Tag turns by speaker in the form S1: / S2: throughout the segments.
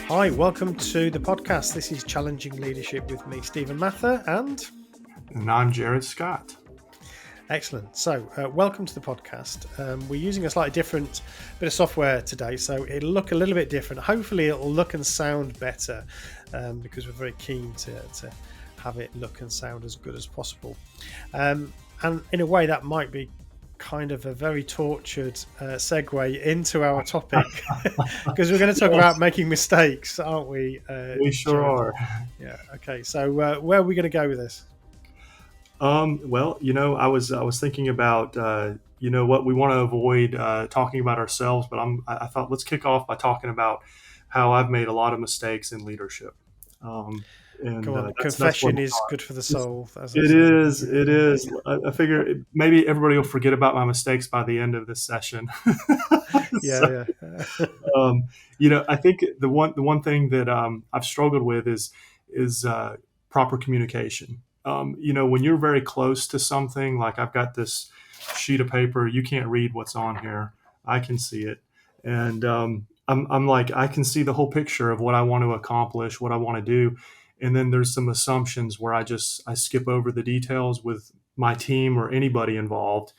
S1: Hi, welcome to the podcast. This is Challenging Leadership with me, Stephen Mather, and
S2: I'm Jared Scott.
S1: Excellent. So, welcome to the podcast. We're using a slightly different bit of software today, so it'll look a little bit different. Hopefully, it'll look and sound better because we're very keen to have it look and sound as good as possible. And in a way, that might be kind of a very tortured segue into our topic because we're going to talk about making mistakes, aren't we?
S2: We sure are.
S1: Yeah. Okay. So where are we going to go with this?
S2: Well, I was thinking about what we want to avoid talking about ourselves, but I thought let's kick off by talking about how I've made a lot of mistakes in leadership.
S1: Come on, confession is good for the soul.
S2: It is. I figure maybe everybody will forget about my mistakes by the end of this session.
S1: Yeah.
S2: I think the one thing that I've struggled with is proper communication. When you're very close to something, like I've got this sheet of paper, you can't read what's on here. I can see it, and I'm like I can see the whole picture of what I want to accomplish, what I want to do. And then there's some assumptions where I skip over the details with my team or anybody involved.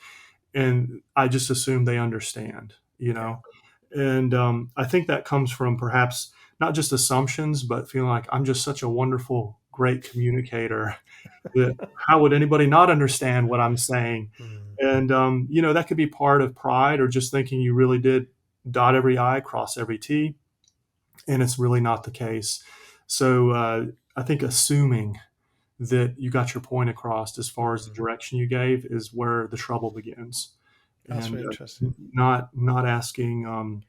S2: And I just assume they understand, And I think that comes from perhaps not just assumptions, but feeling like I'm just such a wonderful, great communicator that how would anybody not understand what I'm saying? And, that could be part of pride or just thinking you really did dot every I, cross every T. And it's really not the case. So I think assuming that you got your point across as far as the direction you gave is where the trouble begins.
S1: That's really interesting.
S2: Not asking,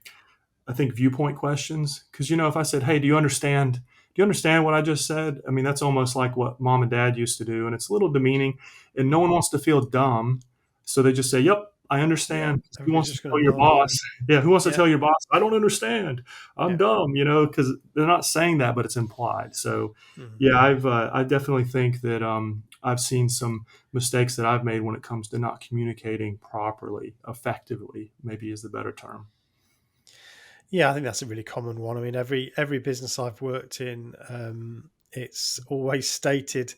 S2: I think, viewpoint questions. Because, if I said, hey, do you understand what I just said? I mean, that's almost like what mom and dad used to do. And it's a little demeaning. And no one wants to feel dumb. So they just say, yep, I understand.
S1: Yeah,
S2: who wants to tell your boss? Yeah, who wants to tell your boss, I don't understand. I'm dumb, because they're not saying that, but it's implied. So, I definitely think that I've seen some mistakes that I've made when it comes to not communicating properly, effectively, maybe is the better term.
S1: Yeah, I think that's a really common one. I mean, every business I've worked in, it's always stated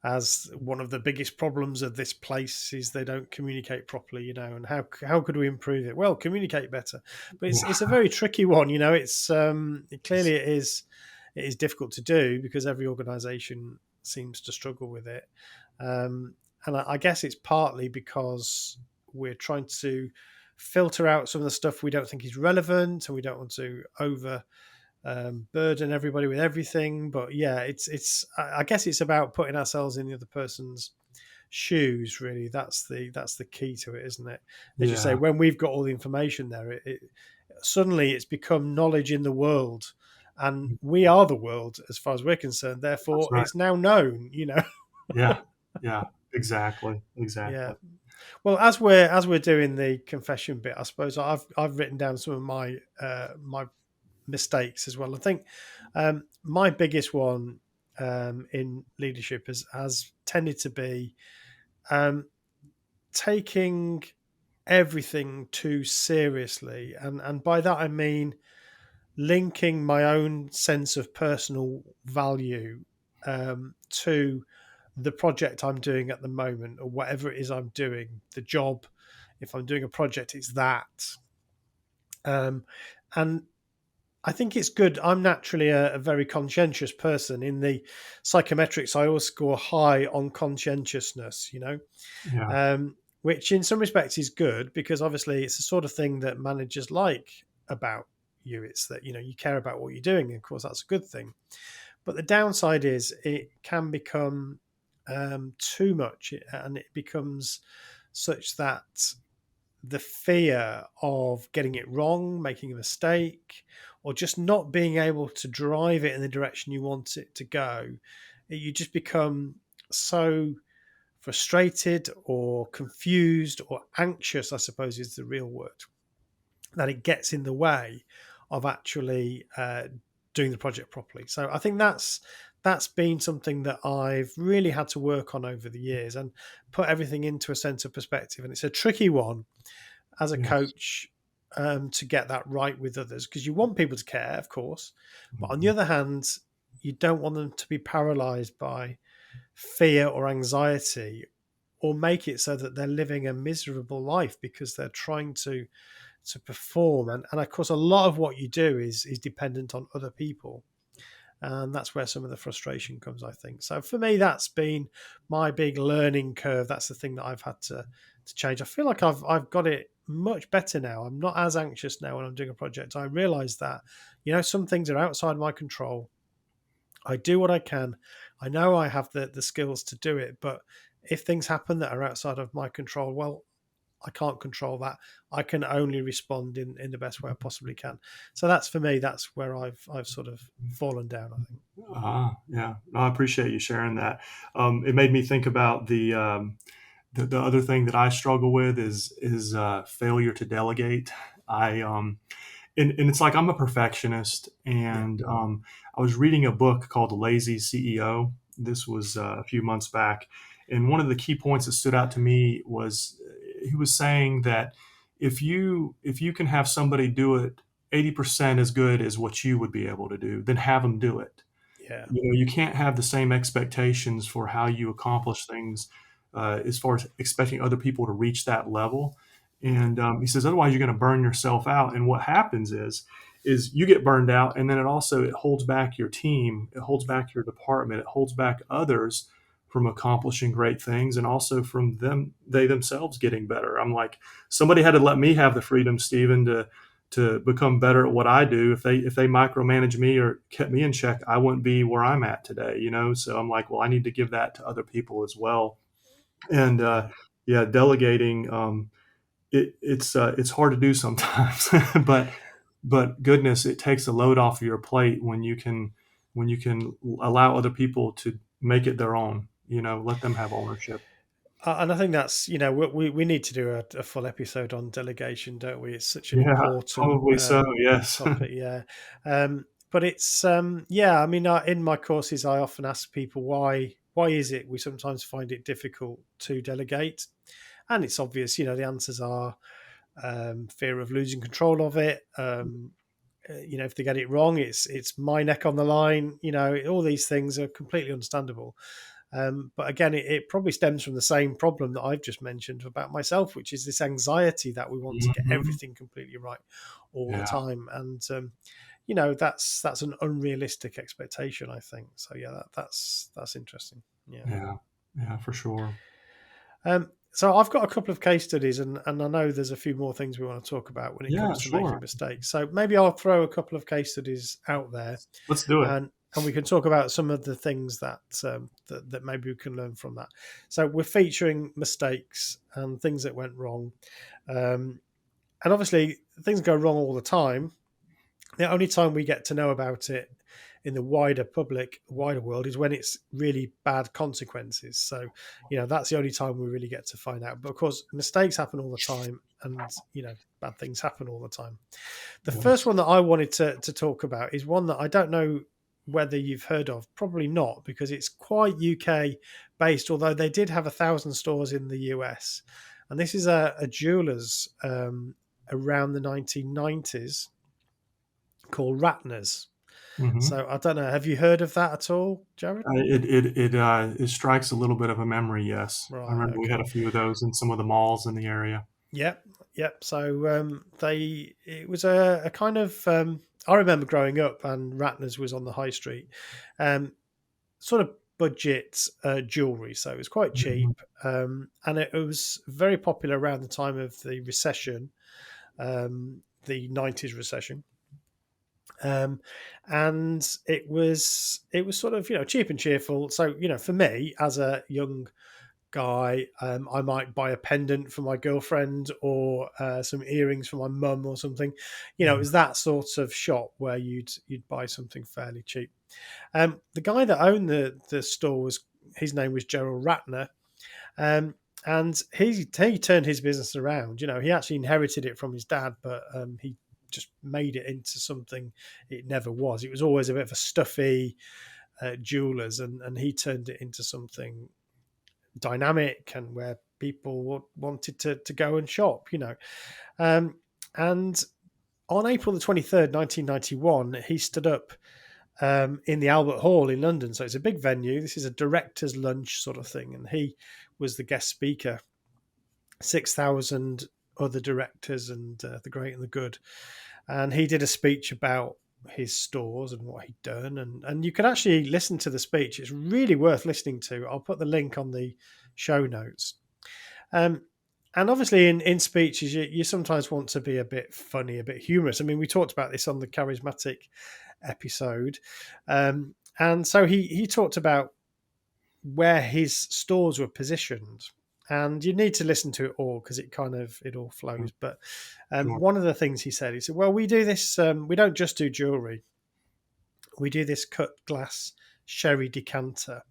S1: as one of the biggest problems of this place is they don't communicate properly, and how could we improve it? Well, communicate better, but it's a very tricky one. It's clearly it is difficult to do because every organization seems to struggle with it, and I guess it's partly because we're trying to filter out some of the stuff we don't think is relevant, and we don't want to burden everybody with everything. But yeah, I guess it's about putting ourselves in the other person's shoes. Really, that's the key to it, isn't it? As you say, when we've got all the information there, suddenly it's become knowledge in the world, and we are the world as far as we're concerned. Therefore, it's now known.
S2: Yeah, exactly.
S1: Yeah. Well, as we're doing the confession bit, I suppose I've written down some of my my mistakes as well. I think my biggest one in leadership has tended to be taking everything too seriously, and by that I mean linking my own sense of personal value to the project I'm doing at the moment, or whatever it is I'm doing, the job. If I'm doing a project, it's that. And I think it's good. I'm naturally a very conscientious person. In the psychometrics, I always score high on conscientiousness, which in some respects is good because obviously it's the sort of thing that managers like about you. It's that, you care about what you're doing. And of course, that's a good thing. But the downside is it can become too much, and it becomes such that the fear of getting it wrong, making a mistake, or just not being able to drive it in the direction you want it to go, you just become so frustrated or confused or anxious, I suppose is the real word, that it gets in the way of actually doing the project properly. So I think that's been something that I've really had to work on over the years and put everything into a sense of perspective. And it's a tricky one as a
S2: Yes.
S1: coach to get that right with others, because you want people to care, of course, but on the
S2: Mhm.
S1: other hand, you don't want them to be paralyzed by fear or anxiety, or make it so that they're living a miserable life because they're trying to perform. And of course, a lot of what you do is dependent on other people, and that's where some of the frustration comes, I think. So for me, that's been my big learning curve. That's the thing that I've had to change. I feel like I've got it much better now. I'm not as anxious now when I'm doing a project. I realize that, some things are outside my control. I do what I can. I know I have the skills to do it, but if things happen that are outside of my control, well, I can't control that. I can only respond in the best way I possibly can. So that's, for me, that's where I've sort of fallen down, I think.
S2: Yeah. No, I appreciate you sharing that. It made me think about the other thing that I struggle with is failure to delegate. I and it's like I'm a perfectionist,
S1: Yeah.
S2: and I was reading a book called The Lazy CEO. This was a few months back, and one of the key points that stood out to me was he was saying that if you can have somebody do it 80% as good as what you would be able to do, then have them do it.
S1: Yeah.
S2: You can't have the same expectations for how you accomplish things as far as expecting other people to reach that level. And he says otherwise you're going to burn yourself out. And what happens is you get burned out, and then it holds back your team, it holds back your department, it holds back others from accomplishing great things, and also from they themselves getting better. I'm like, somebody had to let me have the freedom, Stephen, to become better at what I do. If they micromanage me or kept me in check, I wouldn't be where I'm at today. So I'm like, well, I need to give that to other people as well. And
S1: Yeah.
S2: yeah, delegating, it's hard to do sometimes, but goodness, it takes a load off of your plate when you can allow other people to make it their own. Let them have ownership.
S1: And I think that's, we need to do a full episode on delegation, don't we? It's such an
S2: Yeah,
S1: important
S2: probably so. Yes.
S1: topic. Yeah. But it's, I mean, in my courses, I often ask people why is it we sometimes find it difficult to delegate? And it's obvious, the answers are fear of losing control of it. If they get it wrong, it's my neck on the line. All these things are completely understandable. But again, it probably stems from the same problem that I've just mentioned about myself, which is this anxiety that we want to get
S2: Mhm.
S1: everything completely right all the
S2: Yeah,
S1: time, and that's an unrealistic expectation, I think. So yeah, that's interesting. Yeah.
S2: yeah, yeah, for sure.
S1: So I've got a couple of case studies, and I know there's a few more things we want to talk about when it
S2: Yeah,
S1: comes to making
S2: sure.
S1: mistakes. So maybe I'll throw a couple of case studies out there,
S2: Let's do it.
S1: and we can talk about some of the things that maybe we can learn from that. So we're featuring mistakes and things that went wrong, um, and obviously things go wrong all the time. The only time we get to know about it in the wider world, is when it's really bad consequences. So, that's the only time we really get to find out. But of course, mistakes happen all the time, and bad things happen all the time. The first
S2: Yes.
S1: one that I wanted to talk about is one that I don't know whether you've heard of. Probably not, because it's quite UK based, although they did have 1,000 stores in the US. And this is a jeweler's around the 1990s called Ratner's.
S2: Hmm.
S1: So I don't know. Have you heard of that at all, Jared?
S2: It strikes a little bit of a memory. Yes, I
S1: Right.
S2: remember we had
S1: Okay.
S2: a few of those in some of the malls in the area.
S1: Yep. Yep. So it was a kind of I remember growing up, and Ratner's was on the high street, um, sort of budget jewelry. So it was quite
S2: Mhm.
S1: cheap, and it was very popular around the time of the recession, the 90s recession. Um, and it was sort of cheap and cheerful. So for me as a young guy, I might buy a pendant for my girlfriend, or some earrings for my mum or something. It was that sort of shop where you'd buy something fairly cheap. The guy that owned the store, was his name was Gerald Ratner, um, and he turned his business around. He actually inherited it from his dad, but he just made it into something it never was. It was always a bit of a stuffy jewelers, and he turned it into something dynamic, and where people wanted to go and shop, Um, and on April the 23rd, 1991, he stood up in the Albert Hall in London. So it's a big venue. This is a director's lunch sort of thing. And he was the guest speaker. 6,000 other directors and the great and the good. And he did a speech about his stores and what he'd done. And you can actually listen to the speech. It's really worth listening to. I'll put the link on the show notes. Um, and obviously, in speeches, you sometimes want to be a bit funny, a bit humorous. I mean, we talked about this on the charismatic episode. And so he talked about where his stores were positioned. And you need to listen to it all because it all
S2: Mm,
S1: flows. But
S2: sure.
S1: one of the things he said, well, we do this, we don't just do jewelry. We do this cut glass sherry decanter,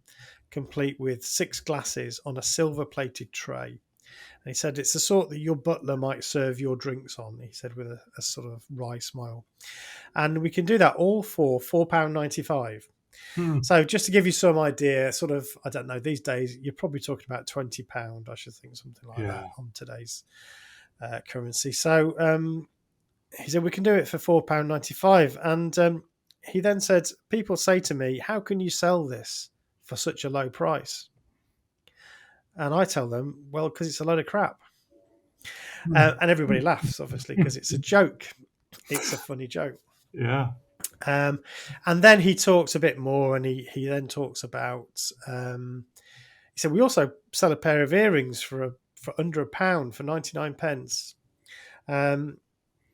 S1: complete with 6 glasses on a silver plated tray. And he said it's the sort that your butler might serve your drinks on, he said with a sort of wry smile. And we can do that all for £4.95.
S2: Hmm.
S1: So just to give you some idea, sort of, I don't know, these days you're probably talking about £20, I should think, something like that
S2: Yeah.
S1: on today's currency. So he said we can do it for £4.95, and he then said, people say to me, "How can you sell this for such a low price?" And I tell them, "Well, because it's a load of crap."
S2: Hmm.
S1: And everybody laughs, obviously, because it's a joke. It's a funny joke.
S2: Yeah.
S1: Um, and then he talks a bit more, and he then talks about. He said we also sell a pair of earrings for under £1 for 99p.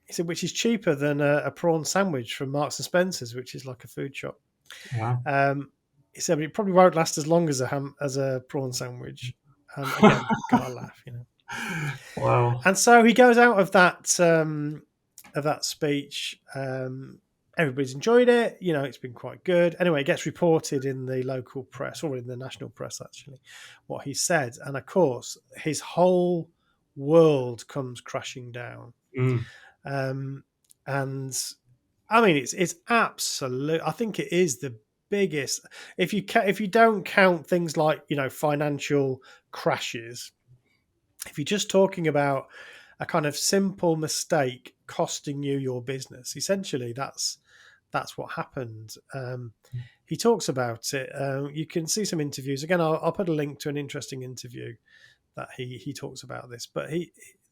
S1: He said which is cheaper than a prawn sandwich from Marks and Spencers, which is like a food shop.
S2: Wow.
S1: He said but it probably won't last as long as a prawn sandwich. And again, gotta laugh.
S2: Wow.
S1: And so he goes out of that speech. Everybody's enjoyed it. It's been quite good. Anyway, it gets reported in the local press or in the national press, actually, what he said. And of course, his whole world comes crashing down.
S2: Mm.
S1: Um, and I mean, it's absolute. I think it is the biggest. If you don't count things like financial crashes, if you're just talking about a kind of simple mistake costing you your business, essentially that's what happened. He talks about it. You can see some interviews. Again, I'll put a link to an interesting interview that he talks about this. But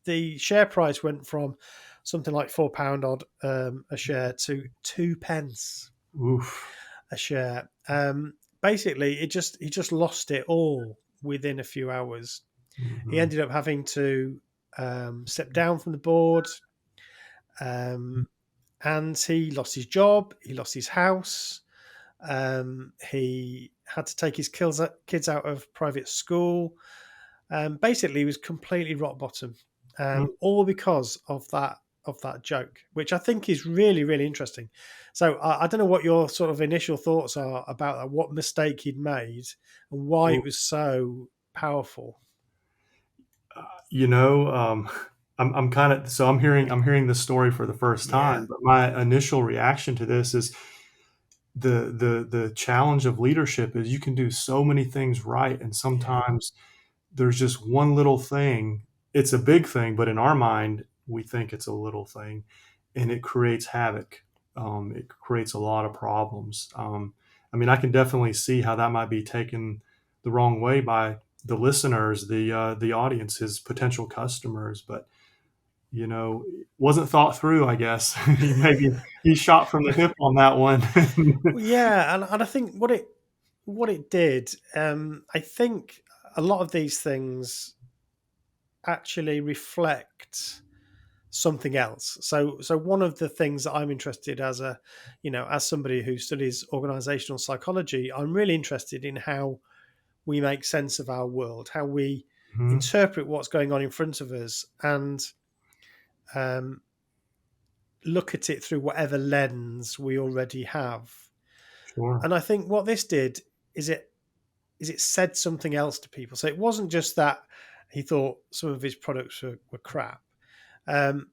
S1: the share price went from something like £4 odd a share to 2p
S2: Oof.
S1: a share. Basically, he just lost it all within a few hours. He
S2: Mhm.
S1: ended up having to step down from the board, and he lost his job. He lost his house. He had to take his kids out of private school. Basically, he was completely rock bottom,
S2: Mm.
S1: all because of that joke, which I think is really really interesting. So I don't know what your sort of initial thoughts are about that, what mistake he'd made, and why it
S2: Oof.
S1: was so powerful.
S2: You know, I'm kind of so I'm hearing this story for the first
S1: Yeah,
S2: time, but my initial reaction to this is the challenge of leadership is you can do so many things right, and
S1: yeah,
S2: sometimes there's just one little thing. It's a big thing, but in our mind, we think it's a little thing, and it creates havoc. It creates a lot of problems. I mean, I can definitely see how that might be taken the wrong way by the listeners, the audience, his potential customers, but wasn't thought through. I guess maybe he shot from the hip on that one.
S1: well, yeah, and I think what it did, I think a lot of these things actually reflect something else. So one of the things that I'm interested as somebody who studies organizational psychology, I'm really interested in how we make sense of our world, how we
S2: Mhm.
S1: interpret what's going on in front of us, and um, look at it through whatever lens we already have.
S2: Sure.
S1: And I think what this did is it said something else to people. So it wasn't just that he thought some of his products were crap. Um,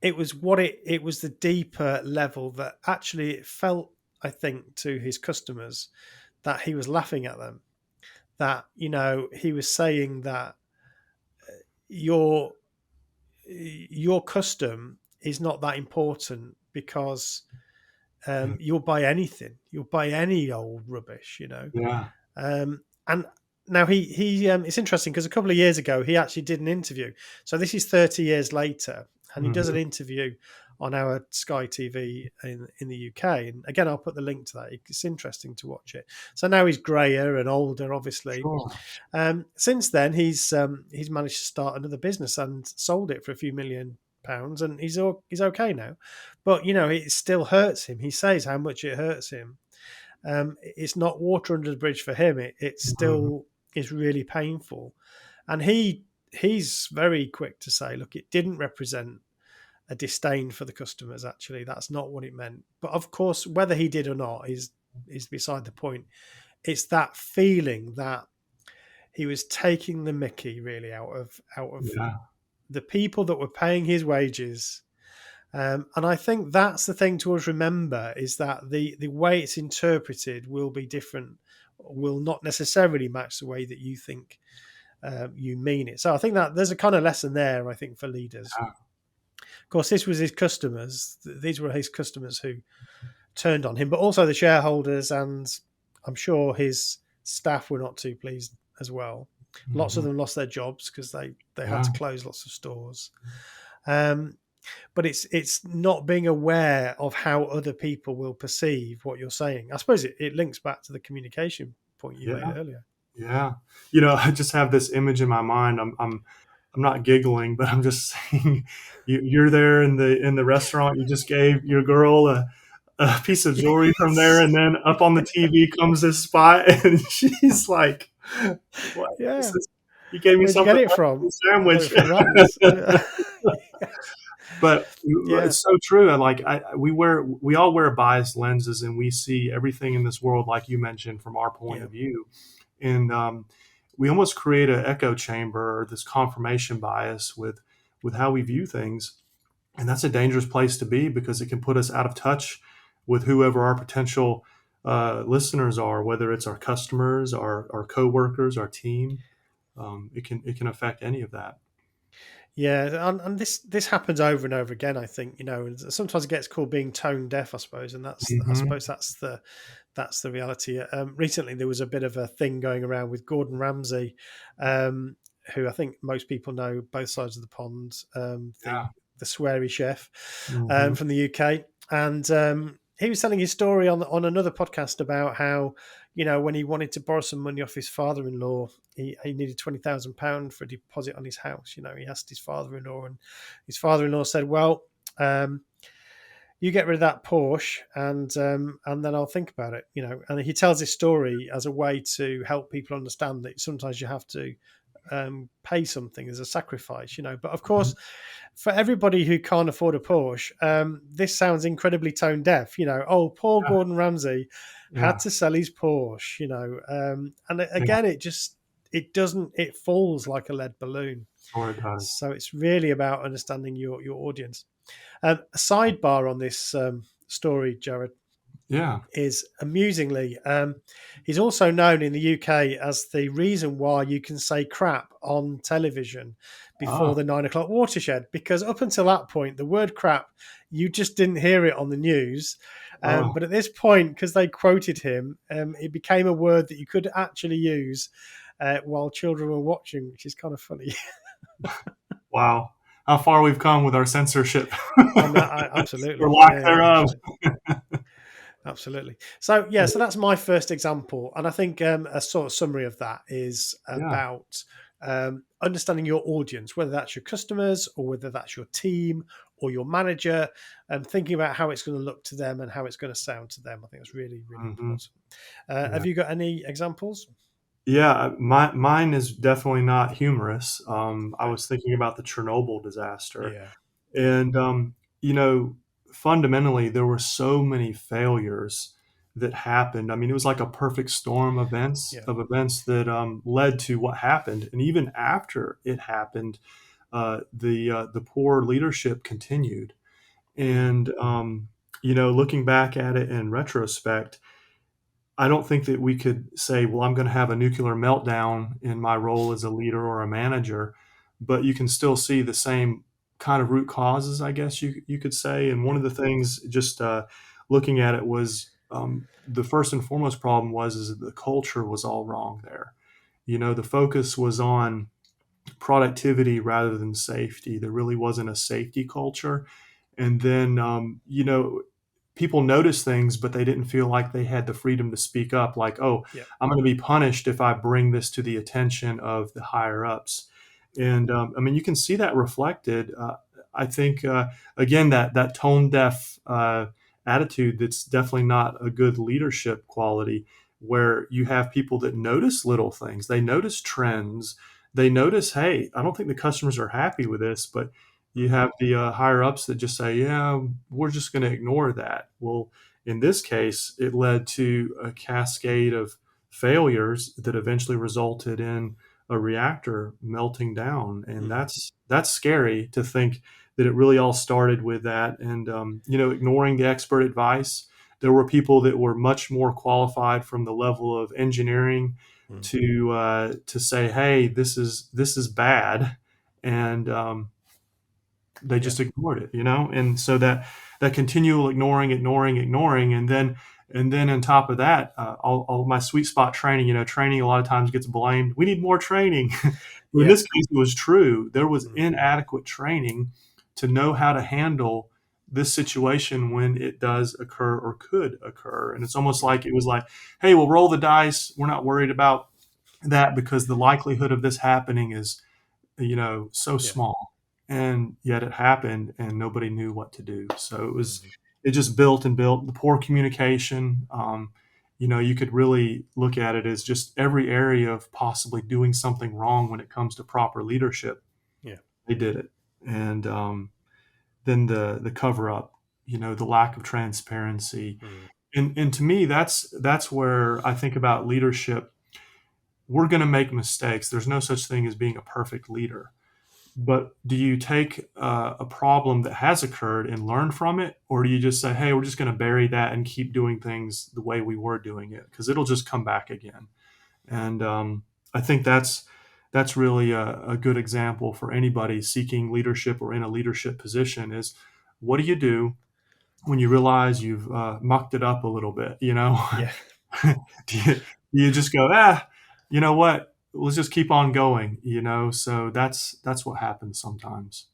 S1: it was it was the deeper level that actually it felt, I think, to his customers that he was laughing at them. That he was saying that your your custom is not that important because
S2: Yeah.
S1: you'll buy anything, you'll buy any old rubbish, you know.
S2: Yeah.
S1: And now he it's interesting because a couple of years ago he actually did an interview. So this is 30 years later, and he does an
S2: Mhm.
S1: interview on our Sky TV in the UK. And again, I'll put the link to that. It's interesting to watch it. So now he's grayer and older, obviously.
S2: Sure.
S1: Since then, he's managed to start another business and sold it for a few £1 million, and he's okay now. But you know, it still hurts him. He says how much it hurts him. It's not water under the bridge for him. It
S2: Mhm.
S1: still is really painful, and he's very quick to say, look, it didn't represent a disdain for the customers. Actually, that's not what it meant. But of course, whether he did or not is beside the point. It's that feeling that he was taking the Mickey really out of
S2: Yeah.
S1: the people that were paying his wages. And I think that's the thing to always remember is that the way it's interpreted will be different, will not necessarily match the way that you think you mean it. So I think that there's a kind of lesson there, I think, for leaders.
S2: Yeah.
S1: Of course, this was his customers. These were his customers who turned on him, but also the shareholders, and I'm sure his staff were not too pleased as well. Lots of
S2: Mhm.
S1: them lost their jobs because they had
S2: Yeah.
S1: to close lots of stores. Um, but it's not being aware of how other people will perceive what you're saying. I suppose it links back to the communication point you made
S2: Yeah.
S1: earlier.
S2: Yeah. I just have this image in my mind. I'm not giggling, but I'm just saying you're there in the restaurant. You just gave your girl a piece of jewelry from there,
S1: Yes.
S2: and then up on the TV comes this spot, and she's like, "What is
S1: Yeah.
S2: this? You gave me
S1: Where'd you get
S2: something
S1: it
S2: less
S1: from?
S2: than a
S1: I got it
S2: sandwich."
S1: from Ratner's.
S2: But
S1: Yeah.
S2: it's so true. We all wear biased lenses, and we see everything in this world, like you mentioned, from our point
S1: Yeah.
S2: of view, and we almost create an echo chamber or this confirmation bias with how we view things, and that's a dangerous place to be because it can put us out of touch with whoever our potential listeners are, whether it's our customers, our coworkers, our team. It can affect any of that.
S1: Yeah, and this happens over and over again. I think and sometimes it gets called being tone deaf, I suppose, and I
S2: Hmm.
S1: suppose that's the reality. Recently, there was a bit of a thing going around with Gordon Ramsay, um, who I think most people know both sides of the pond,
S2: Yeah.
S1: the sweary chef
S2: Hmm.
S1: from the UK, and he was telling his story on another podcast about how when he wanted to borrow some money off his father-in-law, he needed £20,000 for a deposit on his house. He asked his father-in-law, and his father-in-law said, "Well, you get rid of that Porsche, and then I'll think about it." And he tells this story as a way to help people understand that sometimes you have to pay something as a sacrifice. But of course, for everybody who can't afford a Porsche, this sounds incredibly tone deaf. Oh, poor
S2: Yeah.
S1: Gordon Ramsay had
S2: Yeah.
S1: to sell his Porsche. And
S2: Yeah.
S1: again, it doesn't it falls like a lead balloon.
S2: Sure, it does.
S1: So it's really about understanding your audience. A sidebar on this story, Jared,
S2: Yeah.
S1: is amusingly, he's also known in the UK as the reason why you can say crap on television before
S2: Oh.
S1: the 9 o'clock watershed, because up until that point, the word crap, you just didn't hear it on the news.
S2: Oh.
S1: But at this point, because they quoted him, it became a word that you could actually use while children were watching, which is kind of funny.
S2: Wow. How far we've come with our censorship,
S1: And that,
S2: or
S1: absolutely,
S2: lack
S1: yeah,
S2: thereof.
S1: absolutely. Absolutely. So yeah, so that's my first example, and I think a sort of summary of that is
S2: Yeah.
S1: about understanding your audience, whether that's your customers or whether that's your team or your manager, and thinking about how it's going to look to them and how it's going to sound to them. I think that's really, really
S2: Hmm.
S1: important.
S2: Yeah.
S1: Have you got any examples?
S2: Yeah. Mine is definitely not humorous. I
S1: Okay.
S2: was thinking about the Chernobyl disaster,
S1: Yeah. Yeah.
S2: and you know, fundamentally, there were so many failures that happened. I mean, it was like a perfect storm
S1: Yeah.
S2: of events that led to what happened. And even after it happened, the poor leadership continued.
S1: Mm.
S2: And looking back at it in retrospect, I don't think that we could say, "Well, I'm going to have a nuclear meltdown in my role as a leader or a manager." but you can still see the same kind of root causes, I guess you could say. And one
S1: Yeah.
S2: of the things, just looking at it, was the first and foremost problem was is that the culture was all wrong there. You know, the focus was on productivity rather than safety. There really wasn't a safety culture. And then, you know, people noticed things, but they didn't feel like they had the freedom to speak up, like, oh,
S1: Yeah.
S2: I'm going to be punished if I bring this to the attention of the higher ups. And I mean, you can see that reflected. I think, again, that tone deaf attitude, that's definitely not a good leadership quality, where you have people that notice little things, they notice trends, they notice, hey, I don't think the customers are happy with this, but you
S1: Mm.
S2: have the higher ups that just say, yeah, we're just going to ignore that. Well, in this case, it led to a cascade of failures that eventually resulted in a reactor melting down, and
S1: Mm.
S2: that's scary to think that it really all started with that. And you know, ignoring the expert advice. There were people that were much more qualified from the level of engineering
S1: Mm.
S2: to say, hey, this is bad, and they
S1: Yeah.
S2: just ignored it, you know. And so that continual ignoring, and then on top of that, all my sweet spot training, you know, training a lot of times gets blamed, we need more training. Well, in
S1: Yeah.
S2: this case it was true, there was
S1: Mm.
S2: inadequate training to know how to handle this situation when it does occur or could occur. And it's almost
S1: Mm.
S2: like it was like, hey, we'll roll the dice, we're not worried about that because the likelihood of this happening is, you know, so
S1: Yeah.
S2: small. And yet it happened and nobody knew what to do. So
S1: Mm.
S2: it just built and built. The poor communication, you know, you could really look at it as just every area of possibly doing something wrong when it comes to proper leadership.
S1: Yeah.
S2: They did it. And then the cover up, you know, the lack of transparency.
S1: Mm.
S2: And to me, that's where I think about leadership. We're going to make mistakes. There's no such thing as being a perfect leader. But do you take a problem that has occurred and learn from it, or do you just say, "Hey, we're just going to bury that and keep doing things the way we were doing it because it'll just come back again?" And I think that's really a good example for anybody seeking leadership or in a leadership position. Is what do you do when you realize you've mucked it up a little bit? You know,
S1: Yeah.
S2: do you just go, you know what? Let's just keep on going. You know, so that's what happens sometimes.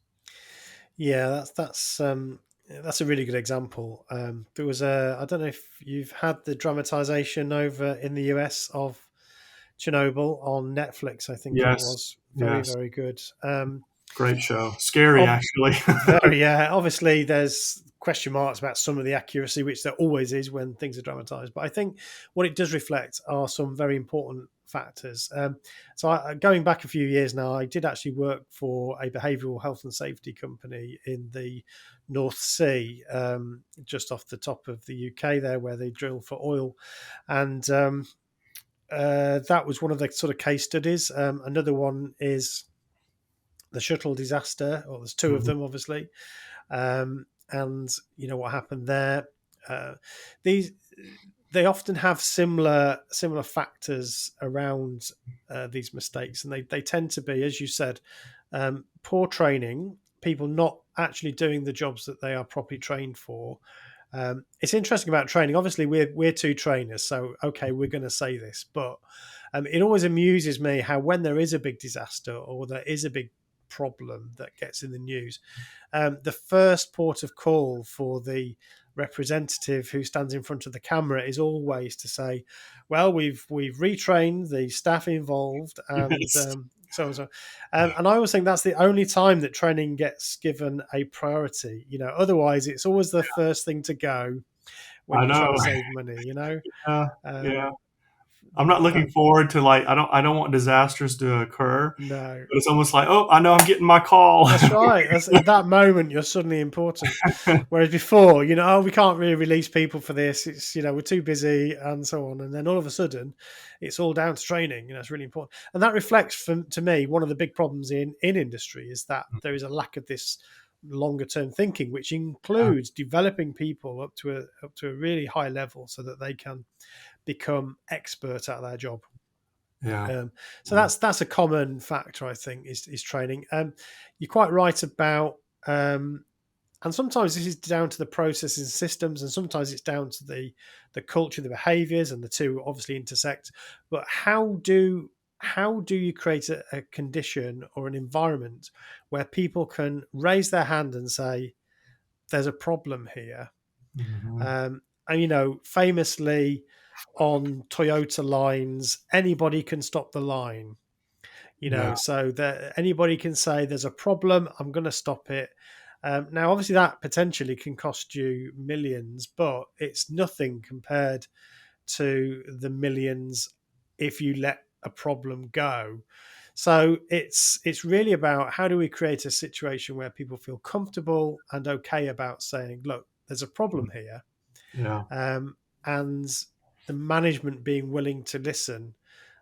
S1: Yeah, that's a really good example. There was a I don't know if you've had the dramatization over in the US of Chernobyl on Netflix. I think it
S2: Yes,
S1: was very
S2: yes,
S1: very good.
S2: great show. Scary,
S1: Of
S2: actually.
S1: very yeah. Obviously, there's question marks about some of the accuracy, which there always is when things are dramatized. But I think what it does reflect are some very important factors. Going back a few years now, I did actually work for a behavioural health and safety company in the North Sea, just off the top of the UK, there where they drill for oil, and that was one of the sort of case studies. Another one is the shuttle disaster, or there's two of
S2: Mhm.
S1: them, obviously, and you know what happened there. Uh, these they often have similar factors around these mistakes, and they tend to be, as you said, poor training, people not actually doing the jobs that they are properly trained for. It's interesting about training. Obviously, we're two trainers, so okay, we're going to say this, but it always amuses me how when there is a big disaster or there is a big problem that gets in the news, the first port of call for the representative who stands in front of the camera is always to say, "Well, we've retrained the staff involved, and
S2: Yes,
S1: so and so." And I always think that's the only time that training gets given a priority. You know, otherwise it's always the first thing to go when
S2: I
S1: you're trying
S2: know.
S1: to save money. You know,
S2: Yeah, yeah.
S1: um,
S2: I'm not
S1: that
S2: looking forward to, like, I don't want disasters to occur,
S1: no.
S2: but it's almost like, "Oh, I know I'm getting my call."
S1: That's right. At that moment, you're suddenly important. Whereas before, you know, oh, we can't really release people for this. It's, you know, we're too busy and so on. And then all of a sudden, it's all down to training. You know, it's really important. And that reflects, to me, one of the big problems in industry is that there is a lack of this longer term thinking, which
S2: Yeah.
S1: includes developing people up to a really high level so that they can become expert at their job.
S2: Yeah.
S1: Um, so
S2: Yeah.
S1: that's a common factor, I think, is training. You're quite right about, and sometimes this is down to the processes and systems, and sometimes it's down to the culture, the behaviours, and the two obviously intersect. But how do you create a condition or an environment where people can raise their hand and say, "There's a problem here,"
S2: Hmm.
S1: and famously on Toyota lines, anybody can stop the line.
S2: Yeah.
S1: So that anybody can say there's a problem, I'm going to stop it. Now, obviously, that potentially can cost you millions, but it's nothing compared to the millions if you let a problem go. So it's really about how do we create a situation where people feel comfortable and okay about saying, look, there's a problem here,
S2: Yeah.
S1: um, and the management being willing to listen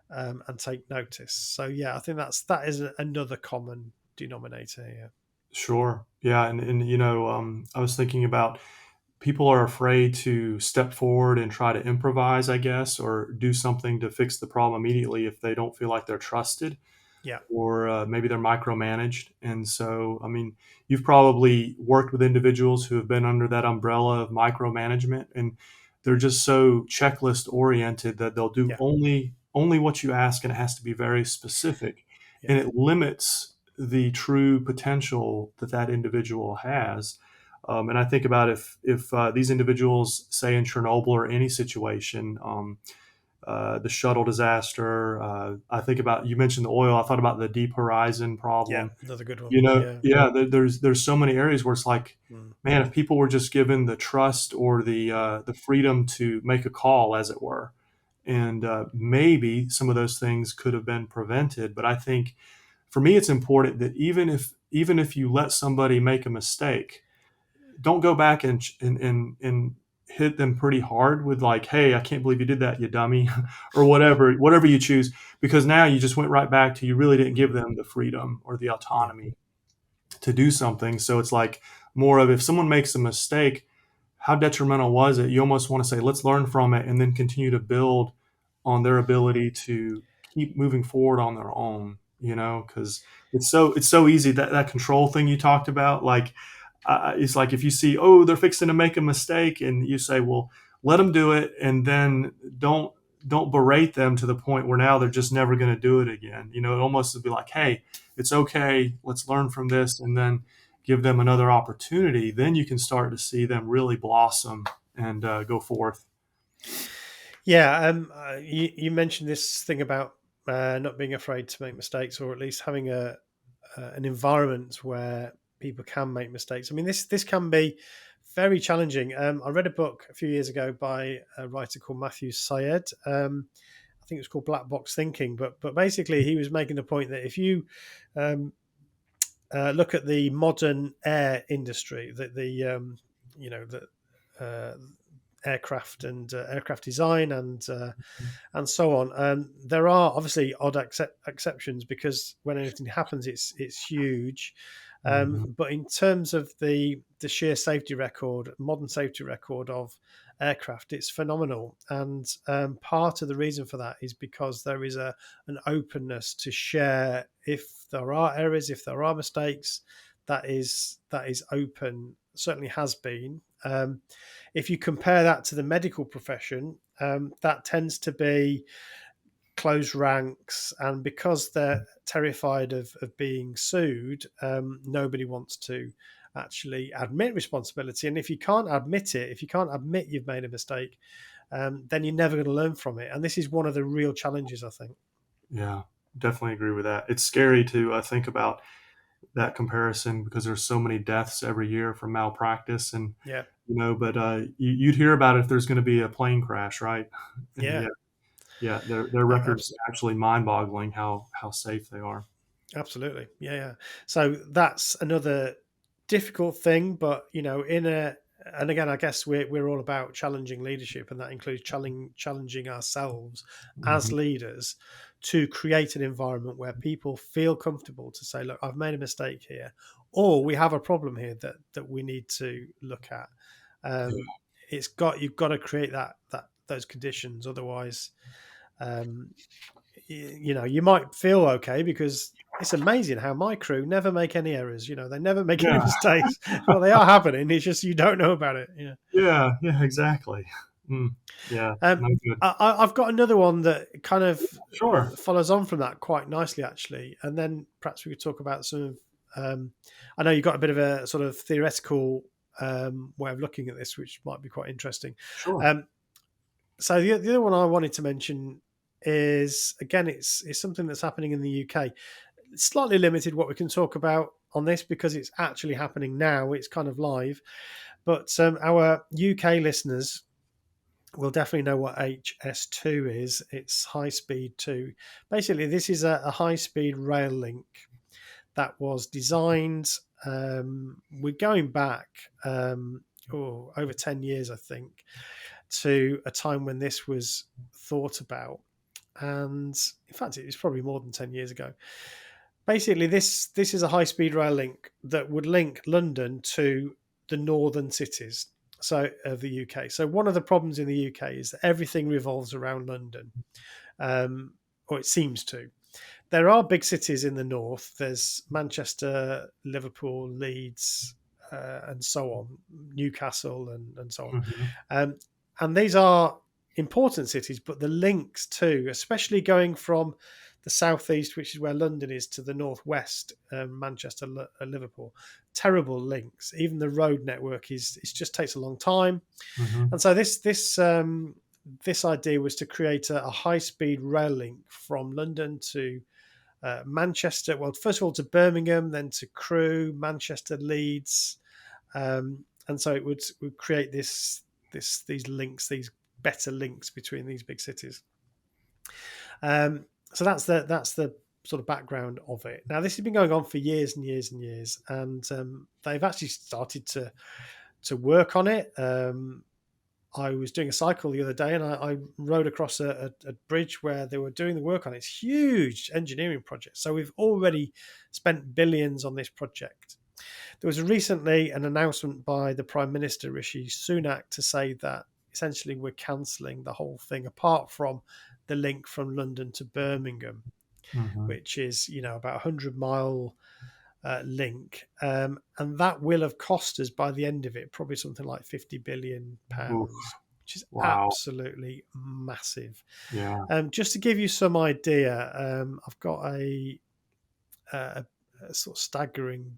S1: and take notice. So yeah, I think that is another common denominator here.
S2: Sure. Yeah. And I was thinking about people are afraid to step forward and try to improvise, I guess, or do something to fix the problem immediately if they don't feel like they're trusted,
S1: Yeah,
S2: or maybe they're micromanaged. And so, I mean, you've probably worked with individuals who have been under that umbrella of micromanagement, and they're just so checklist oriented that they'll do
S1: yeah,
S2: only what you ask, and it has to be very specific,
S1: yeah,
S2: and it limits the true potential that that individual has. And I think about if these individuals, say in Chernobyl or any situation, the shuttle disaster. I think about, you mentioned the oil. I thought about the Deep Horizon
S1: yeah.
S2: problem.
S1: Another good one.
S2: You know,
S1: Yeah.
S2: yeah, there's so many areas where it's like,
S1: Mm.
S2: man, if people were just given the trust or the freedom to make a call, as it were, and maybe some of those things could have been prevented. But I think for me, it's important that even if you let somebody make a mistake, don't go back and hit them pretty hard with like, hey, I can't believe you did that, you dummy, or whatever you choose, because now you just went right back to, you really didn't give
S1: Mm.
S2: them the freedom or the
S1: Yeah,
S2: autonomy to do something. So it's like more of, if someone makes a mistake, how detrimental was it? You almost want to say, let's learn from it and then continue to build on their ability to keep moving forward on their own, because it's so easy, that control thing you talked about. Like, it's like if you see, oh, they're fixing to make a mistake, and you say, well, let them do it, and then don't berate them to the point where now they're just never going to do it again. It almost would be like, hey, it's okay, let's learn from this, and then give them another opportunity. Then you can start to see them really blossom and go forth.
S1: yeah. You mentioned this thing about not being afraid to make mistakes, or at least having an environment where people can make mistakes. I mean, this can be very challenging. I read a book a few years ago by a writer called Matthew Syed. I think it was called Black Box Thinking, but basically he was making the point that if you um, look at the modern air industry, that the the uh, aircraft and aircraft design and so on. There are obviously odd exceptions because when anything happens, it's huge.
S2: Mhm.
S1: But in terms of the sheer safety record, modern safety record of aircraft, it's phenomenal. And part of the reason for that is because there is an openness to share if there are errors, if there are mistakes. That is open. Certainly has been. If you compare that to the medical profession, that tends to be closed ranks, and because they're terrified of being sued, nobody wants to actually admit responsibility. And if you can't admit it, if you can't admit you've made a mistake, then you're never going to learn from it. And this is one of the real challenges, I think.
S2: Yeah, definitely agree with that. It's scary to think about that comparison, because there's so many deaths every year from malpractice, and
S1: Yeah,
S2: but you'd hear about it if there's going to be a plane crash, right? And
S1: yeah,
S2: yeah, their records
S1: absolutely.
S2: actually mind-boggling how safe they are.
S1: Absolutely. Yeah, yeah. So that's another difficult thing, but in a and again, I guess we're all about challenging leadership, and that includes challenging ourselves as
S2: Hmm.
S1: leaders to create an environment where people feel comfortable to say, "Look, I've made a mistake here," or "We have a problem here that we need to look at." Um, you've got to create that those conditions, otherwise, um, you might feel okay because it's amazing how my crew never make any errors. They never make any
S2: Yeah.
S1: mistakes. Well, they are happening. It's just you don't know about it. Yeah.
S2: Yeah. Yeah. Exactly. Mm, yeah.
S1: Um,
S2: No good.
S1: I've got another one that kind of
S2: Sure.
S1: follows on from that quite nicely, actually. And then perhaps we could talk about some of. I know you've got a bit of a sort of theoretical way of looking at this, which might be quite interesting.
S2: Sure.
S1: Um, so the other one I wanted to mention is again, it's something that's happening in the UK. It's slightly limited what we can talk about on this because it's actually happening now. It's kind of live, but our UK listeners will definitely know what HS2 is. It's high speed 2. Basically, this is a high speed rail link that was designed. We're going back over 10 years, I think, to a time when this was thought about. And in fact, it was probably more than 10 years ago. Basically, this is a high speed rail link that would link London to the northern cities of the UK. So one of the problems in the UK is that everything revolves around London, or it seems to. There are big cities in the north. There's Manchester, Liverpool, Leeds, and so on, Newcastle, and so on.
S2: Hmm.
S1: And these are important cities, but the links too, especially going from the southeast, which is where London is, to the northwest, Manchester, Liverpool, terrible links. Even the road network it just takes a long time.
S2: Hmm.
S1: And so this idea was to create a high speed rail link from London to Manchester. Well, first of all to Birmingham, then to Crewe, Manchester, Leeds, and so it would create these links, these better links between these big cities. So that's the sort of background of it. Now this has been going on for years and years and years, and they've actually started to work on it. I was doing a cycle the other day and I rode across a bridge where they were doing the work on it. It's huge engineering project. So we've already spent billions on this project. There was recently an announcement by the Prime Minister, Rishi Sunak, to say that essentially we're cancelling the whole thing apart from the link from London to Birmingham,
S2: Hmm.
S1: which is, about 100-mile link. And that will have cost us by the end of it probably something like
S2: Oof.
S1: £50 billion, which is
S2: Wow.
S1: absolutely massive.
S2: Yeah.
S1: Just to give you some idea, I've got a sort of staggering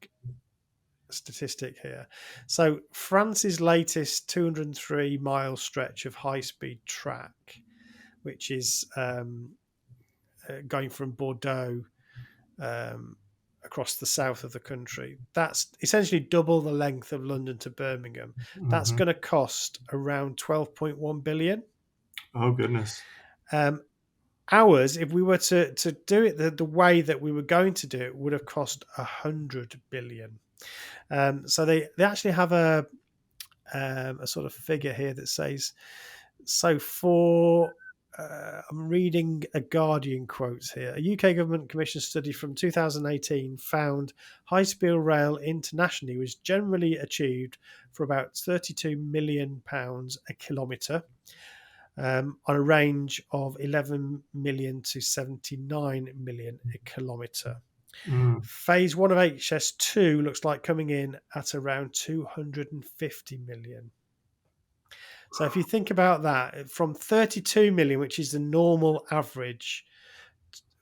S1: statistic here. So France's latest 203-mile stretch of high-speed track, which is going from Bordeaux across the south of the country. That's essentially double the length of London to Birmingham. That's
S2: Hmm.
S1: going to cost around 12.1 billion.
S2: Oh goodness.
S1: Um, Ours, if we were to do it the way that we were going to do it, would have cost 100 billion. So they actually have a sort of figure here that says so for I'm reading a Guardian quote here. A UK government commissioned study from 2018 found high speed rail internationally was generally achieved for about £32 million a kilometre, on a range of 11 million to 79 million a kilometre.
S2: Mm.
S1: Phase one of HS2 looks like coming in at around 250 million. So if you think about that, from 32 million, which is the normal average,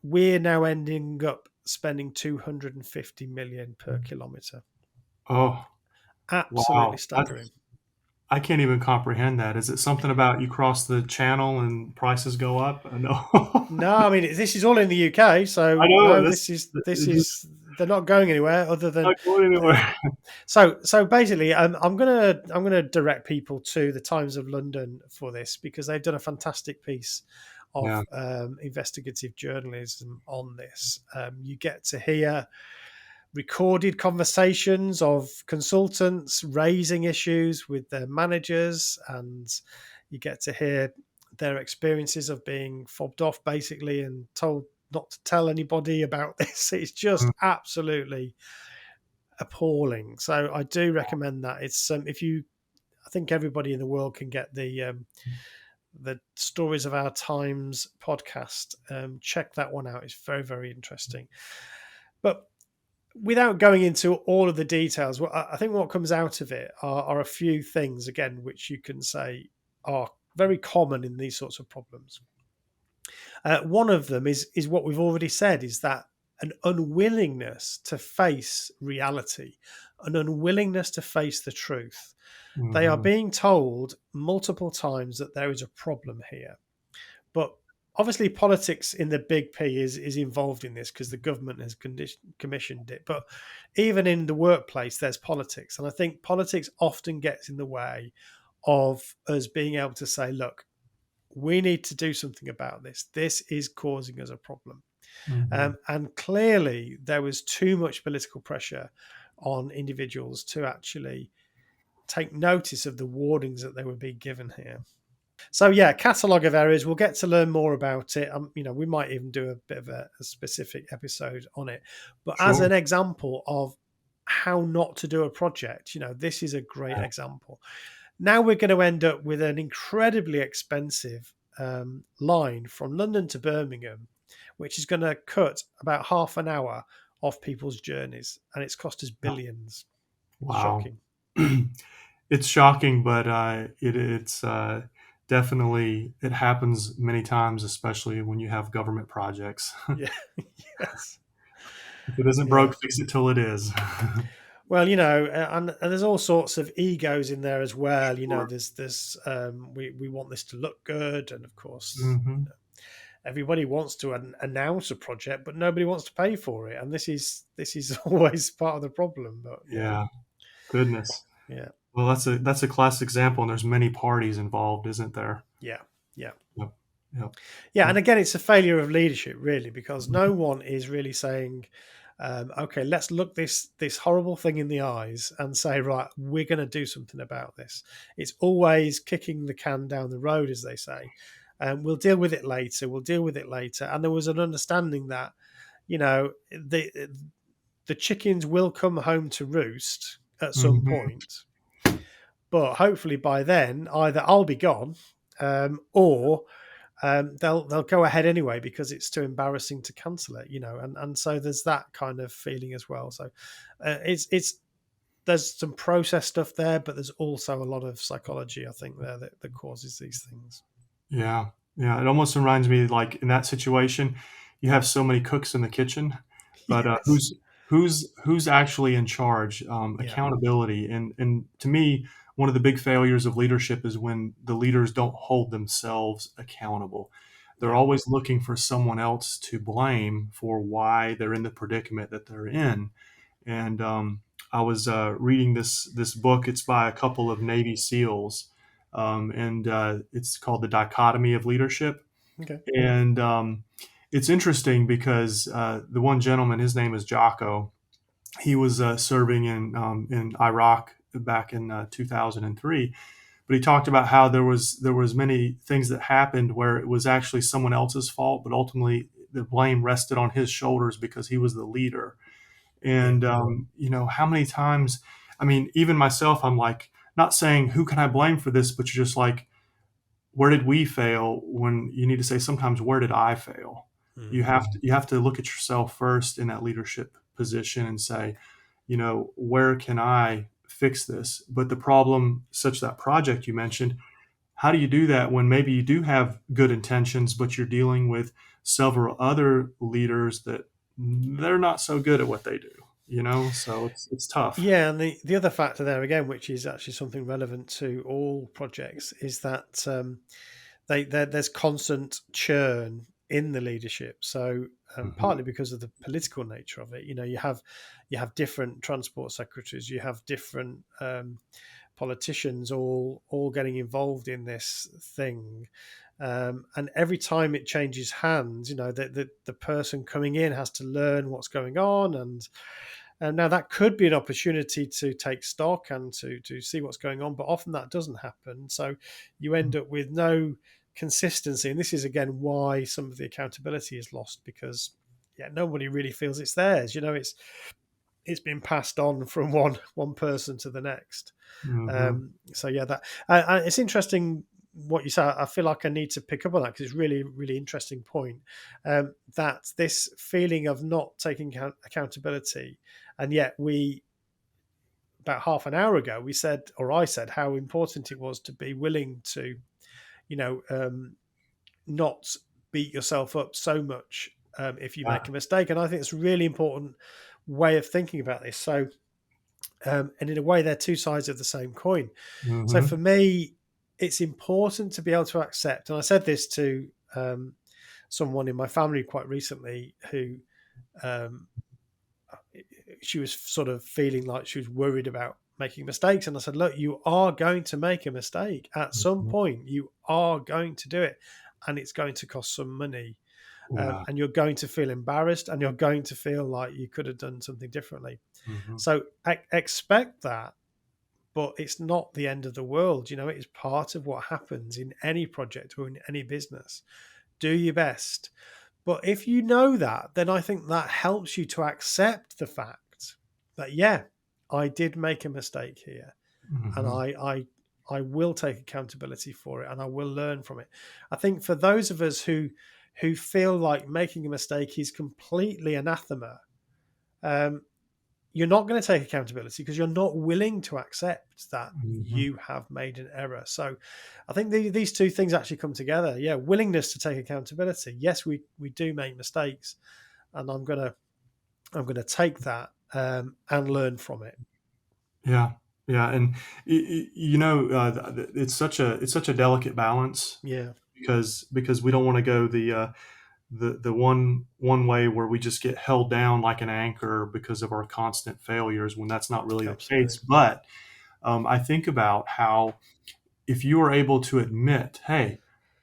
S1: we're now ending up spending 250 million per kilometre.
S2: Oh
S1: Absolutely
S2: wow.
S1: staggering.
S2: I can't even comprehend that. Is it something about you cross the channel and prices go up? No.
S1: No, I mean this is all in the UK,
S2: I
S1: so
S2: know
S1: no,
S2: this.
S1: this
S2: It's just
S1: is they're not going anywhere other than
S2: not going
S1: uh,
S2: anywhere.
S1: so basically, I'm gonna direct people to the Times of London for this because they've done a fantastic piece
S2: Yeah.
S1: of investigative journalism on this. You get to hear recorded conversations of consultants raising issues with their managers, and you get to hear their experiences of being fobbed off basically and told not to tell anybody about this. It's just
S2: Mm.
S1: absolutely appalling. So I do recommend that. It's if you, I think everybody in the world can get the Stories of Our Times podcast. Check that one out. It's very, very interesting. But without going into all of the details, I think what comes out of it are a few things, again, which you can say are very common in these sorts of problems. One of them is what we've already said, is that an unwillingness to face reality, an unwillingness to face the truth. They are
S2: Hmm.
S1: being told multiple times that there is a problem here. But obviously, politics in the big P is involved in this because the government has commissioned it. But even in the workplace, there's politics. And I think politics often gets in the way of us being able to say, look, we need to do something about this. This is causing us a problem.
S2: Hmm.
S1: And clearly, there was too much political pressure on individuals to actually take notice of the warnings that they were being given here. So yeah, catalogue of errors. We'll get to learn more about it. We might even do a bit of a specific episode on it. But as
S2: Sure.
S1: an example of how not to do a project, this is a great
S2: Yeah.
S1: example. Now we're going to end up with an incredibly expensive line from London to Birmingham, which is going to cut about half an hour off people's journeys, and it's cost us billions.
S2: Wow.
S1: Shocking.
S2: It's shocking, but it's definitely it happens many times, especially when you have government projects.
S1: Yeah. Yes.
S2: If it isn't
S1: Yeah.
S2: broke, fix it till it is.
S1: Well, and there's all sorts of egos in there as well.
S2: Sure.
S1: There's we want this to look good, and of course,
S2: Hmm.
S1: everybody wants to announce a project, but nobody wants to pay for it, and this is always part of the problem. But yeah,
S2: Yeah. Goodness.
S1: yeah,
S2: Well, that's a classic example, and there's many parties involved, isn't there?
S1: yeah, yeah.
S2: Yep. Yep.
S1: Yeah, and
S2: Yep.
S1: again, it's a failure of leadership, really, because no one is really saying, "Okay, let's look this horrible thing in the eyes and say, right, we're going to do something about this." It's always kicking the can down the road, as they say. We'll deal with it later. We'll deal with it later. And there was an understanding that the chickens will come home to roost at some
S2: Hmm.
S1: point, but hopefully by then, either I'll be gone, or they'll go ahead anyway because it's too embarrassing to cancel it, and so there's that kind of feeling as well. So it's there's some process stuff there, but there's also a lot of psychology, I think, there that causes these things.
S2: Yeah. Yeah. It almost reminds me, like in that situation, you have so many cooks in the kitchen, but
S1: Yes.
S2: who's actually in charge?
S1: Yeah.
S2: Accountability, and to me, one of the big failures of leadership is when the leaders don't hold themselves accountable. They're
S1: Yeah.
S2: always looking for someone else to blame for why they're in the predicament that they're in. And I was reading this book. It's by a couple of Navy SEALs, and it's called The Dichotomy of Leadership.
S1: Okay.
S2: And it's interesting because the one gentleman, his name is Jocko. He was serving in Iraq back in 2003. But he talked about how there was many things that happened where it was actually someone else's fault, but ultimately the blame rested on his shoulders because he was the leader.
S1: Yeah.
S2: And how many times? I mean, even myself, I'm like not saying who can I blame for this, but you're just like, where did we fail? When you need to say sometimes, where did I fail? You
S1: Mm.
S2: have to look at yourself first in that leadership position and say, where can I fix this? But the problem, such that project you mentioned, how do you do that when maybe you do have good intentions, but you're dealing with several other leaders that they're not so good at what they do, So it's tough.
S1: Yeah, and the other factor there again, which is actually something relevant to all projects, is that there's constant churn in the leadership. So
S2: Hmm.
S1: partly because of the political nature of it, you have different transport secretaries, you have different politicians all getting involved in this thing. And every time it changes hands, the person coming in has to learn what's going on, and now that could be an opportunity to take stock and to see what's going on, but often that doesn't happen. So you end up with no consistency, and this is again why some of the accountability is lost, because nobody really feels it's theirs. It's been passed on from one person to the next.
S2: Hmm.
S1: So yeah, that it's interesting. what you say, I feel like I need to pick up on that because it's really, really interesting point. That this feeling of not taking accountability, and yet we, about half an hour ago, we said, or I said, how important it was to be willing to, you know, not beat yourself up so much if you make
S2: Yeah.
S1: a mistake. And I think it's a really important way of thinking about this. So, and in a way, they're two sides of the same coin. So
S2: Hmm.
S1: for me, it's important to be able to accept, and I said this to someone in my family quite recently who um, she was sort of feeling like she was worried about making mistakes. And I said, look, you are going to make a mistake at some point. You are going to do it, and it's going to cost some money.
S2: Yeah.
S1: And you're going to feel embarrassed, and you're going to feel like you could have done something differently.
S2: Hmm.
S1: So expect that, but it's not the end of the world. You know, it is part of what happens in any project or in any business. Do your best. But if you know that, then I think that helps you to accept the fact that, yeah, I did make a mistake here, and
S2: Hmm.
S1: I will take accountability for it, and I will learn from it. I think for those of us who feel like making a mistake is completely anathema, um, you're not going to take accountability because you're not willing to accept that
S2: Hmm.
S1: you have made an error. So I think these two things actually come together. Yeah, willingness to take accountability. Yes, we do make mistakes, and I'm gonna take that and learn from it.
S2: Yeah. Yeah. And it's such a delicate balance
S1: Yeah,
S2: because we don't want to go the one way where we just get held down like an anchor because of our constant failures when that's not really the case.
S1: absolutely.
S2: But I think about how if you are able to admit, hey,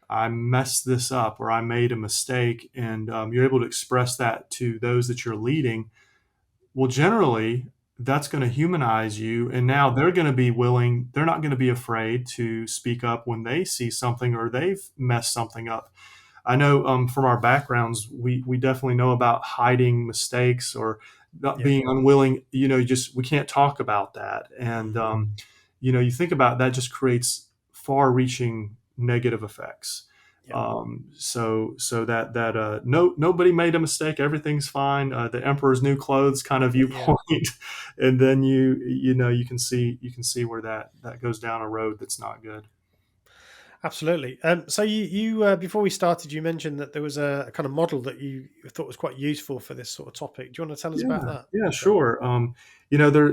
S2: I messed this up or I made a mistake, and you're able to express that to those that you're leading, well, generally, that's going to humanize you. And now they're going to be willing, they're not going to be afraid to speak up when they see something or they've messed something up. I know from our backgrounds, we definitely know about hiding mistakes or not
S1: Yeah,
S2: being unwilling. Just we can't talk about that, and
S1: hmm,
S2: you think about that just creates far-reaching negative effects.
S1: yeah,
S2: So that no nobody made a mistake, everything's fine. The emperor's new clothes kind of
S1: yeah.
S2: viewpoint, and then you can see where that goes down a road that's not good.
S1: Absolutely. So you before we started, you mentioned that there was a kind of model that you thought was quite useful for this sort of topic. Do you want to tell us about
S2: Yeah,
S1: that,
S2: yeah,
S1: Gerald?
S2: sure.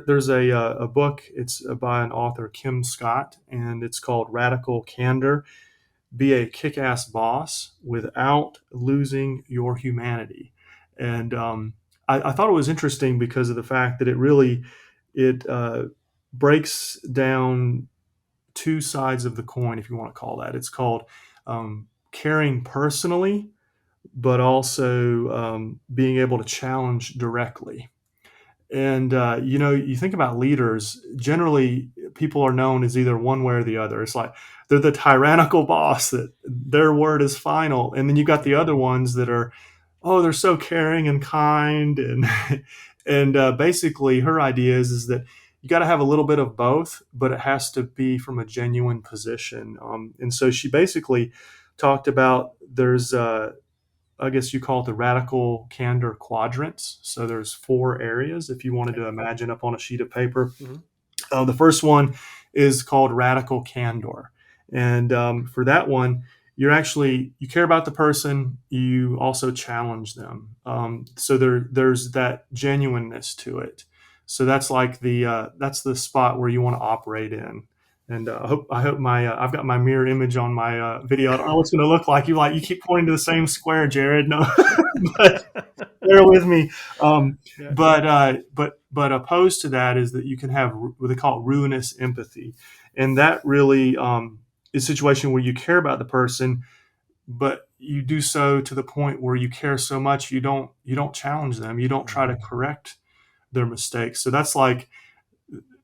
S2: There's a book. It's by an author, Kim Scott, and it's called Radical Candor: Be a Kick-Ass Boss Without Losing Your Humanity. And I thought it was interesting because of the fact that it breaks down two sides of the coin, if you want to call that. It's called caring personally, but also being able to challenge directly. And you think about leaders. Generally, people are known as either one way or the other. It's like they're the tyrannical boss that their word is final, and then you got the
S1: Yeah,
S2: other ones that are, oh, they're so caring and kind, and and basically her idea is that you got to have a little bit of both, but it has to be from a genuine position. And so she basically talked about there's I guess you call it the radical candor quadrants. So there's four areas if you wanted
S1: okay.
S2: to imagine up on a sheet of paper.
S1: Hmm.
S2: The first one is called radical candor, and for that one, you care about the person. You also challenge them. So there's that genuineness to it. So that's the spot where you want to operate in. And I hope my I've got my mirror image on my video. I don't know what it's going to look like. You keep pointing to the same square, Jared. No, but bear with me. Um,
S1: Yeah,
S2: but opposed to that is that you can have what they call ruinous empathy, and that really is a situation where you care about the person, but you do so to the point where you care so much you don't challenge them, you don't try
S1: mm,
S2: to correct their mistakes. So that's like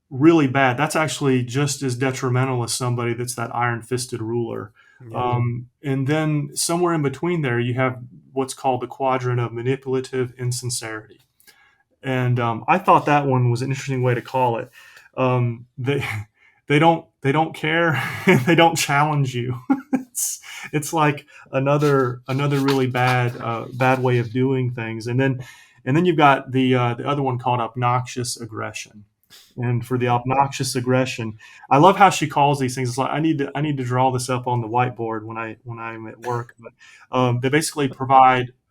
S2: really bad. That's actually just as detrimental as somebody that's that iron fisted ruler.
S1: yeah,
S2: And then somewhere in between there, you have what's called the quadrant of manipulative insincerity. And I thought that one was an interesting way to call it. The they don't care. They don't challenge you. it's it's like another really bad way of doing things. And then you've got the other one called obnoxious aggression. And for the obnoxious aggression, I love how she calls these things. It's like I need to draw this up on the whiteboard when I'm at work. But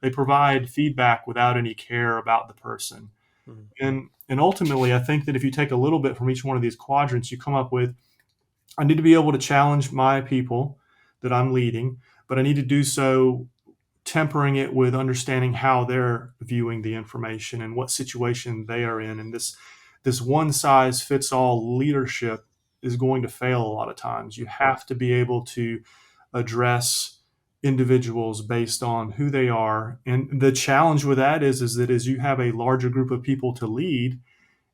S2: they provide feedback without any care about the person.
S1: Mm.
S2: And ultimately, I think that if you take a little bit from each one of these quadrants, you come up with, I need to be able to challenge my people that I'm leading, but I need to do so tempering it with understanding how they're viewing the information and what situation they are in. And this one size fits all leadership is going to fail a lot of times. You have to be able to address individuals based on who they are. And the challenge with that is that as you have a larger group of people to lead,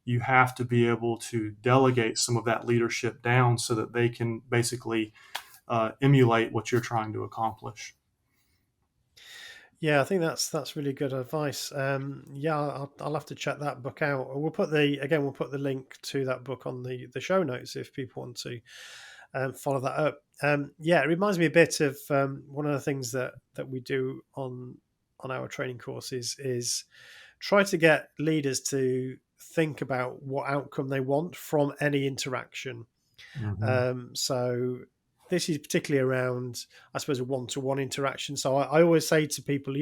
S2: you have to be able to delegate some of that leadership down so that they can basically emulate what you're trying to accomplish.
S1: Yeah, I think that's really good advice. Yeah, I'll have to check that book out. We'll put the link to that book on the show notes if people want to follow that up. Yeah, it reminds me a bit of one of the things that we do on our training courses is try to get leaders to think about what outcome they want from any interaction.
S2: Mm-hmm.
S1: So this is particularly around, I suppose, a one-to-one interaction. So I always say to people,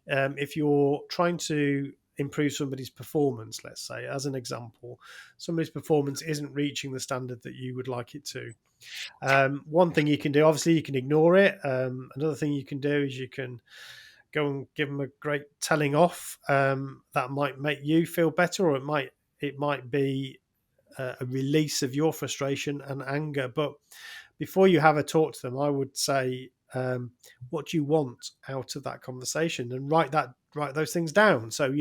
S1: if you're trying to improve somebody's performance, let's say, as an example, somebody's performance isn't reaching the standard that you would like it to. One thing you can do, obviously, you can ignore it. Another thing you can do is you can go and give them a great telling off. That might make you feel better, or it might be a release of your frustration and anger. But before you have a talk to them, I would say, what do you want out of that conversation, and write those things down. So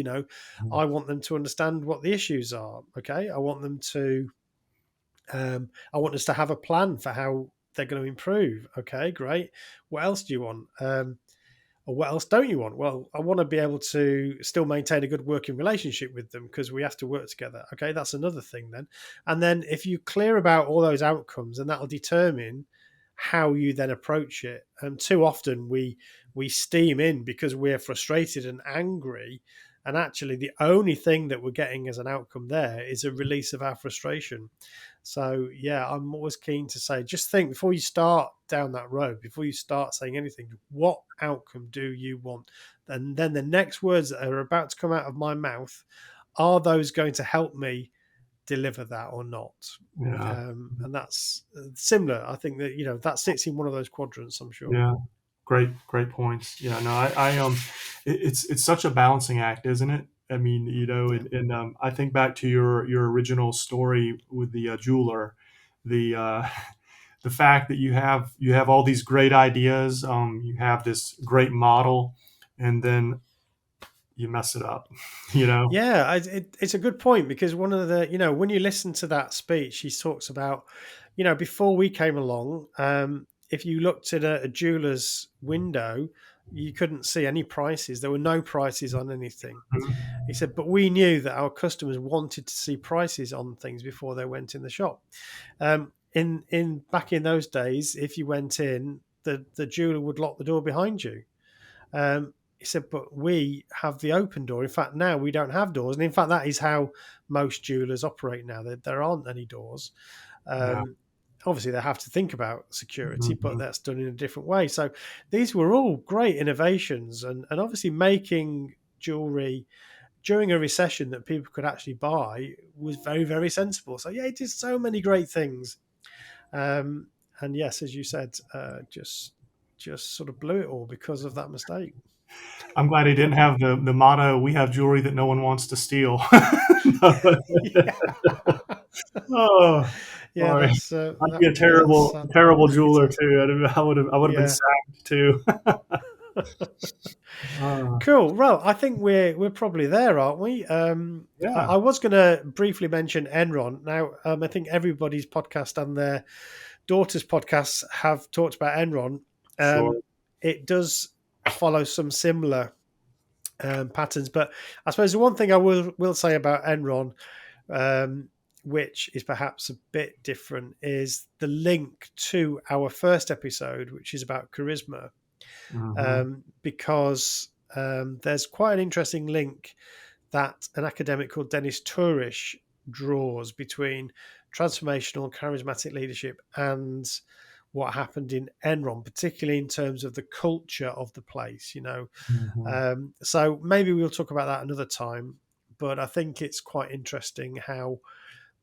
S1: I want them to understand what the issues are. Okay, I want us to have a plan for how they're going to improve. Okay, great. What else do you want? Or what else don't you want? Well, I want to be able to still maintain a good working relationship with them because we have to work together. Okay, that's another thing then. And then if you clear about all those outcomes, and that'll determine how you then approach it. And too often we steam in because we're frustrated and angry. And actually, the only thing that we're getting as an outcome there is a release of our frustration. So, yeah, I'm always keen to say, just think before you start down that road, before you start saying anything, what outcome do you want? And then the next words that are about to come out of my mouth, are those going to help me deliver that or not?
S2: Yeah.
S1: And that's similar. I think that, that sits in one of those quadrants, I'm sure.
S2: Yeah. Great points. Yeah, no, it's such a balancing act, isn't it? I mean,
S1: Yeah.
S2: and I think back to your original story with the jeweler, the the fact that you have all these great ideas, you have this great model, and then you mess it up, you know.
S1: Yeah, it's a good point because one of the, when you listen to that speech, he talks about, before we came along, if you looked at a jeweler's window, you couldn't see any prices. There were no prices on anything. He said, but we knew that our customers wanted to see prices on things before they went in the shop. In back in those days, if you went in, the jeweler would lock the door behind you. He said, but we have the open door. In fact, now we don't have doors. And in fact, that is how most jewelers operate now. There aren't any doors.
S2: Yeah.
S1: Um, Obviously, they have to think about security, but
S2: Mhm.
S1: that's done in a different way. So these were all great innovations and obviously making jewelry during a recession that people could actually buy was very, very sensible. So, yeah, it did so many great things. Um, and yes, as you said, just sort of blew it all because of that mistake.
S2: I'm glad he didn't have the motto, "We have jewelry that no one wants to steal."
S1: Yeah.
S2: Oh,
S1: Yeah,
S2: sorry.
S1: that's
S2: I'd be
S1: that
S2: a
S1: that's
S2: terrible, terrible jeweler
S1: bitter.
S2: too. I would have been
S1: Yeah.
S2: sacked too. Uh,
S1: Cool. Well, I think we're probably there, aren't we?
S2: yeah,
S1: I was going to briefly mention Enron. Now, I think everybody's podcast and their daughter's podcasts have talked about Enron.
S2: sure.
S1: It does follow some similar patterns, but I suppose the one thing I will say about Enron, um, which is perhaps a bit different, is the link to our first episode, which is about charisma,
S2: Mm-hmm.
S1: because there's quite an interesting link that an academic called Dennis Turish draws between transformational charismatic leadership and what happened in Enron, particularly in terms of the culture of the place,
S2: Mm-hmm.
S1: So maybe we'll talk about that another time. But I think it's quite interesting how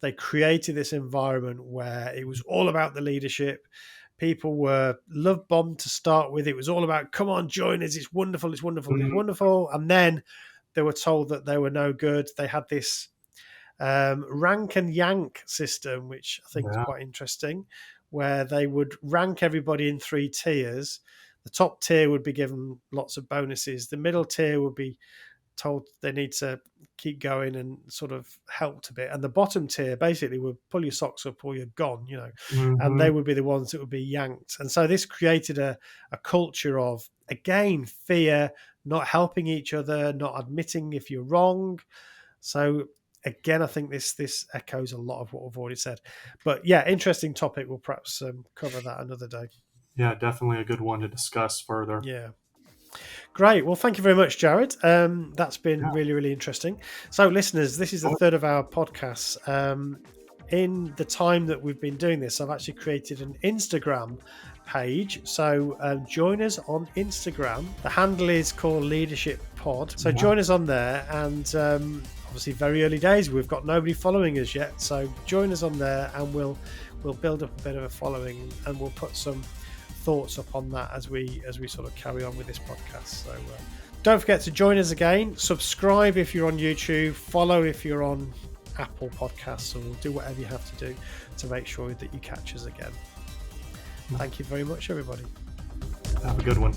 S1: they created this environment where it was all about the leadership. People were love bombed to start with. It was all about, come on, join us. It's wonderful. It's wonderful. It's
S2: Mm-hmm.
S1: wonderful. And then they were told that they were no good. They had this rank and yank system, which I think is
S2: Yeah.
S1: quite interesting, where they would rank everybody in 3 tiers. The top tier would be given lots of bonuses. The middle tier would be told they need to keep going and sort of helped a bit. And the bottom tier basically would pull your socks up or you're gone, and
S2: Mm-hmm.
S1: they would be the ones that would be yanked. And so this created a culture of, again, fear, not helping each other, not admitting if you're wrong. So again, I think this echoes a lot of what we've already said. But yeah, interesting topic. We'll perhaps cover that another day.
S2: Yeah, definitely a good one to discuss further.
S1: Yeah. Great. Well, thank you very much, Jared. That's been
S2: Yeah.
S1: really, really interesting. So, listeners, this is the
S2: Oh,
S1: third of our podcasts. In the time that we've been doing this, I've actually created an Instagram page. So, join us on Instagram. The handle is called Leadership Pod. So,
S2: yeah.
S1: join us on there. And obviously, very early days. We've got nobody following us yet. So, join us on there, and we'll build up a bit of a following, and we'll put some thoughts upon that as we sort of carry on with this podcast. So don't forget to join us again. Subscribe if you're on YouTube. Follow if you're on Apple Podcasts, or do whatever you have to do to make sure that you catch us again. Thank you very much, everybody.
S2: Have a good one.